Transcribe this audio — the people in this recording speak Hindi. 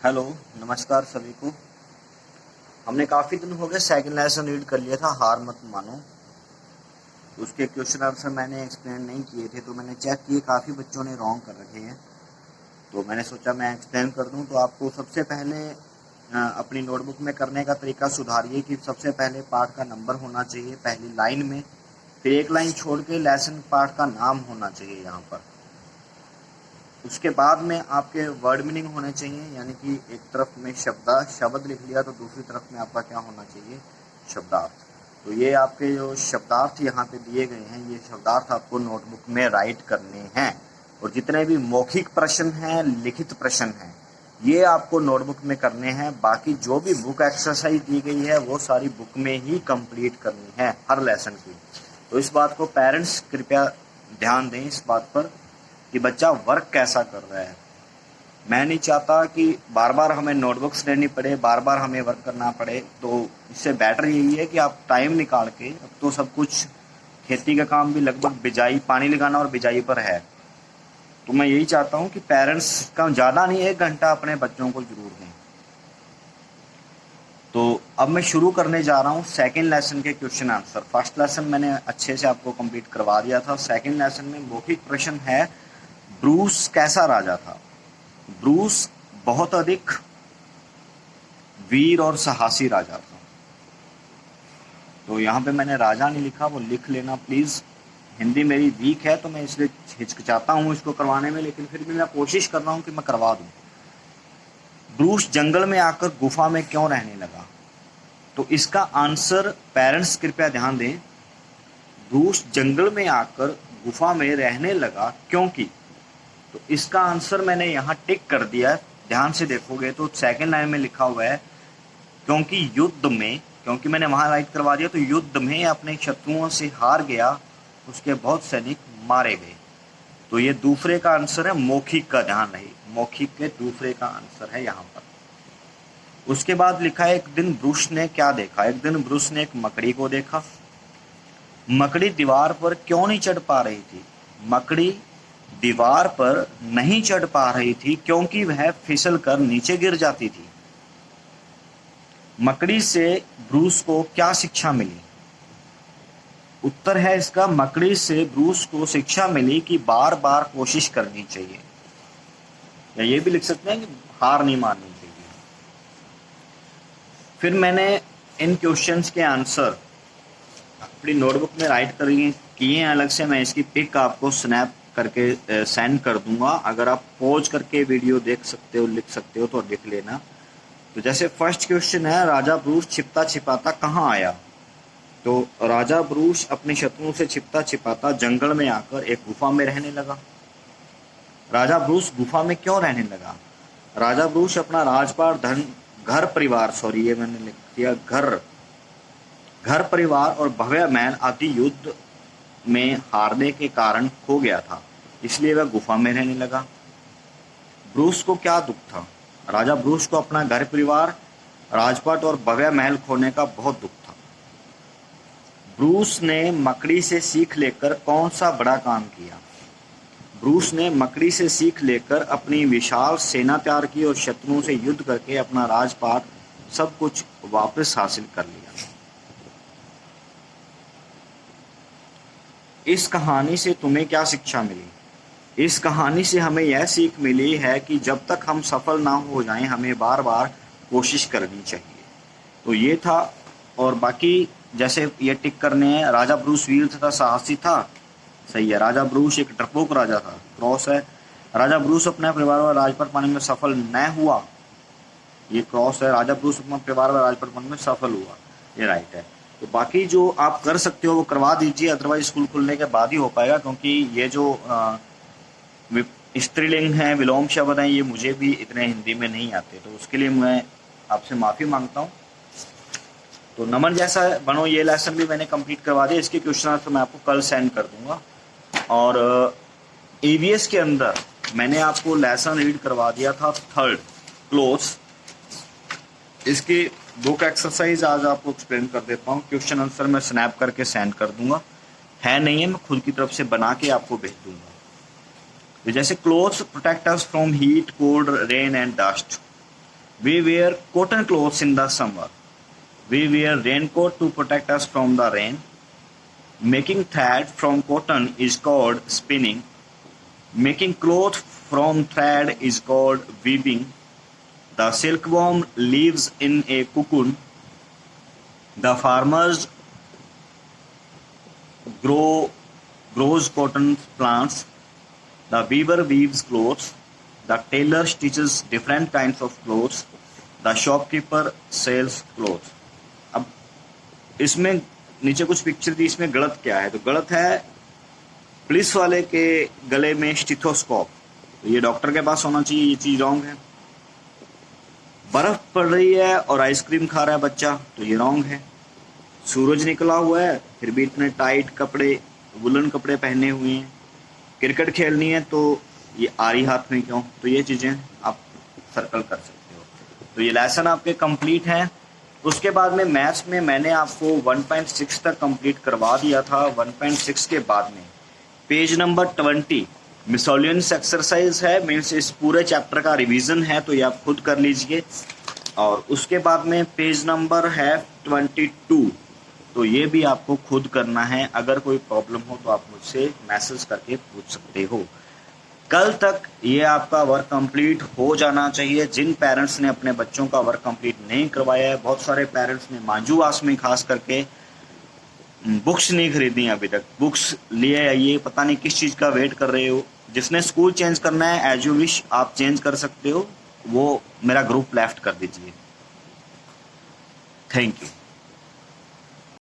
हेलो, नमस्कार सभी को। हमने काफ़ी दिन हो गए सेकंड लेसन रीड कर लिया था, हार मत मानो। उसके क्वेश्चन आंसर मैंने एक्सप्लेन नहीं किए थे, तो मैंने चेक किए, काफ़ी बच्चों ने रॉन्ग कर रखे हैं। तो मैंने सोचा मैं एक्सप्लेन कर दूं। तो आपको सबसे पहले अपनी नोटबुक में करने का तरीका सुधारिए कि सबसे पहले पार्ट का नंबर होना चाहिए पहली लाइन में, फिर एक लाइन छोड़ के लेसन पार्ट का नाम होना चाहिए यहाँ पर। उसके बाद में आपके वर्ड मीनिंग होने चाहिए, यानी कि एक तरफ में शब्द लिख लिया तो दूसरी तरफ में आपका क्या होना चाहिए, शब्दार्थ। तो ये आपके जो शब्दार्थ यहाँ पे दिए गए हैं, ये शब्दार्थ आपको नोटबुक में राइट करने हैं। और जितने भी मौखिक प्रश्न हैं, लिखित प्रश्न हैं, ये आपको नोटबुक में करने हैं। बाकी जो भी बुक एक्सरसाइज दी गई है वो सारी बुक में ही कंप्लीट करनी है हर लेसन की। तो इस बात को पेरेंट्स कृपया ध्यान दें, इस बात पर कि बच्चा वर्क कैसा कर रहा है। मैं नहीं चाहता कि बार बार हमें नोटबुक्स लेनी पड़े, बार बार हमें वर्क करना पड़े। तो इससे बेटर यही है कि आप टाइम निकाल के, अब तो सब कुछ खेती का काम भी लगभग बिजाई, पानी लगाना और बिजाई पर है, तो मैं यही चाहता हूँ कि पेरेंट्स का ज़्यादा नहीं 1 घंटा अपने बच्चों को जरूर दें। तो अब मैं शुरू करने जा रहा हूँ सेकेंड लेसन के क्वेश्चन आंसर। फर्स्ट लेसन मैंने अच्छे से आपको कंप्लीट करवा दिया था। सेकेंड लेसन में मौखिक प्रश्न है, ब्रूस कैसा राजा था। ब्रूस बहुत अधिक वीर और साहसी राजा था। तो यहाँ पे मैंने राजा नहीं लिखा, वो लिख लेना प्लीज। हिंदी मेरी वीक है तो मैं इसलिए हिचकिचाता हूँ इसको करवाने में, लेकिन फिर भी मैं कोशिश कर रहा हूँ कि मैं करवा दूँ। ब्रूस जंगल में आकर गुफा में क्यों रहने लगा। तो इसका आंसर पेरेंट्स कृपया ध्यान दें, ब्रूस जंगल में आकर गुफा में रहने लगा क्योंकि। तो इसका आंसर मैंने यहाँ टिक कर दिया। ध्यान से देखोगे तो सेकंड लाइन में लिखा हुआ है क्योंकि युद्ध में, क्योंकि मैंने वहां राइट करवा दिया, तो युद्ध में अपने शत्रुओं से हार गया, उसके बहुत सैनिक मारे गए। तो ये दूसरे का आंसर है, मौखिक का ध्यान रहे, मौखिक के दूसरे का आंसर है यहाँ पर। उसके बाद लिखा है, एक दिन ब्रूस ने क्या देखा। एक दिन ब्रूस ने एक मकड़ी को देखा। मकड़ी दीवार पर क्यों नहीं चढ़ पा रही थी। मकड़ी दीवार पर नहीं चढ़ पा रही थी क्योंकि वह फिसल कर नीचे गिर जाती थी। मकड़ी से ब्रूस को क्या शिक्षा मिली। उत्तर है इसका, मकड़ी से ब्रूस को शिक्षा मिली कि बार बार कोशिश करनी चाहिए, या ये भी लिख सकते हैं कि हार नहीं माननी चाहिए। फिर मैंने इन क्वेश्चंस के आंसर अपनी नोटबुक में राइट किए हैं अलग से। मैं इसकी पिक आपको स्नैप करके सेंड कर दूंगा। अगर आप पॉज करके वीडियो देख सकते हो, लिख सकते हो तो लिख लेना। तो जैसे फर्स्ट क्वेश्चन है, राजा ब्रूस छिपता छिपाता कहाँ आया। तो राजा ब्रूस अपने शत्रुओं से छिपता छिपाता जंगल में आकर एक गुफा में रहने लगा। राजा ब्रूस गुफा में क्यों रहने लगा। राजा ब्रूस अपना राजपाट, धन, घर परिवार, सॉरी ये मैंने लिख दिया, घर परिवार और भव्य महल आदि युद्ध में हारने के कारण खो गया था, इसलिए वह गुफा में रहने लगा। ब्रूस को क्या दुख था। राजा ब्रूस को अपना घर परिवार, राजपाट और भव्य महल खोने का बहुत दुख था। ब्रूस ने मकड़ी से सीख लेकर कौन सा बड़ा काम किया। ब्रूस ने मकड़ी से सीख लेकर अपनी विशाल सेना तैयार की और शत्रुओं से युद्ध करके अपना राजपाट सब कुछ वापस हासिल कर लिया। इस कहानी से तुम्हें क्या शिक्षा मिली। इस कहानी से हमें यह सीख मिली है कि जब तक हम सफल ना हो जाएं, हमें बार बार कोशिश करनी चाहिए। तो ये था। और बाकी जैसे ये टिक करने हैं, राजा ब्रूस वीर तथा साहसी था, सही है। राजा ब्रूस एक डरपोक राजा था, क्रॉस है। राजा ब्रूस अपने परिवार और राजपाट पाने में सफल न हुआ, ये क्रॉस है। राजा ब्रूस अपने परिवार और राजपाट पाने में सफल हुआ, ये राइट है। तो बाकी जो आप कर सकते हो वो करवा दीजिए, अदरवाइज स्कूल खुलने के बाद ही हो पाएगा, क्योंकि ये जो स्त्रीलिंग है, विलोम शब्द हैं, ये मुझे भी इतने हिंदी में नहीं आते, तो उसके लिए मैं आपसे माफ़ी मांगता हूँ। तो नमन जैसा बनो, ये लेसन भी मैंने कंप्लीट करवा दिया। इसके क्वेश्चन आंसर मैं आपको कल सेंड कर दूंगा। और ईवीएस के अंदर मैंने आपको लेसन रीड करवा दिया था, थर्ड क्लोज। इसकी बुक एक्सरसाइज आज आपको एक्सप्लेन कर देता हूँ। क्वेश्चन आंसर मैं स्नैप करके सेंड कर दूंगा, है नहीं है मैं खुद की तरफ से बना के आपको भेज दूंगा। तो जैसे clothes protect us from heat, cold, rain and dust. We wear cotton clothes in the summer. We wear raincoat to protect us from the rain. Making thread from cotton is called spinning. Making cloth from thread is called weaving. The silkworm lives in a cocoon. The farmers grows cotton plants. The weaver weaves clothes. The tailor stitches different kinds of clothes. The shopkeeper sells clothes. अब इसमें नीचे कुछ पिक्चर दी, इसमें गलत क्या है? तो गलत है पुलिस वाले के गले में स्टेथोस्कोप, तो ये डॉक्टर के पास होना चाहिए, ये चीज रॉन्ग है। बर्फ पड़ रही है और आइसक्रीम खा रहा है बच्चा, तो ये रॉन्ग है। सूरज निकला हुआ है फिर भी इतने टाइट कपड़े, वुलन कपड़े पहने हुए हैं। क्रिकेट खेलनी है तो ये आरी हाथ में क्यों? तो ये चीजें आप सर्कल कर सकते हो। तो ये लेसन आपके कंप्लीट हैं। उसके बाद में मैथ्स में मैंने आपको 1.6 तक कंप्लीट करवा दिया था। 1.6 के बाद में पेज नंबर 20 मिसोलियंस एक्सरसाइज है, मीन्स इस पूरे चैप्टर का रिवीजन है, तो ये आप खुद कर लीजिए। और उसके बाद में पेज नंबर है 22, तो ये भी आपको खुद करना है। अगर कोई प्रॉब्लम हो तो आप मुझसे मैसेज करके पूछ सकते हो। कल तक ये आपका वर्क कंप्लीट हो जाना चाहिए। जिन पेरेंट्स ने अपने बच्चों का वर्क कंप्लीट नहीं करवाया है, बहुत सारे पेरेंट्स ने मांजूवास में खास करके बुक्स नहीं खरीदी अभी तक। बुक्स लिए आइए, पता नहीं किस चीज़ का वेट कर रहे हो। जिसने स्कूल चेंज करना है एज यू विश आप चेंज कर सकते हो, वो मेरा ग्रुप लेफ्ट कर दीजिए। Thank you.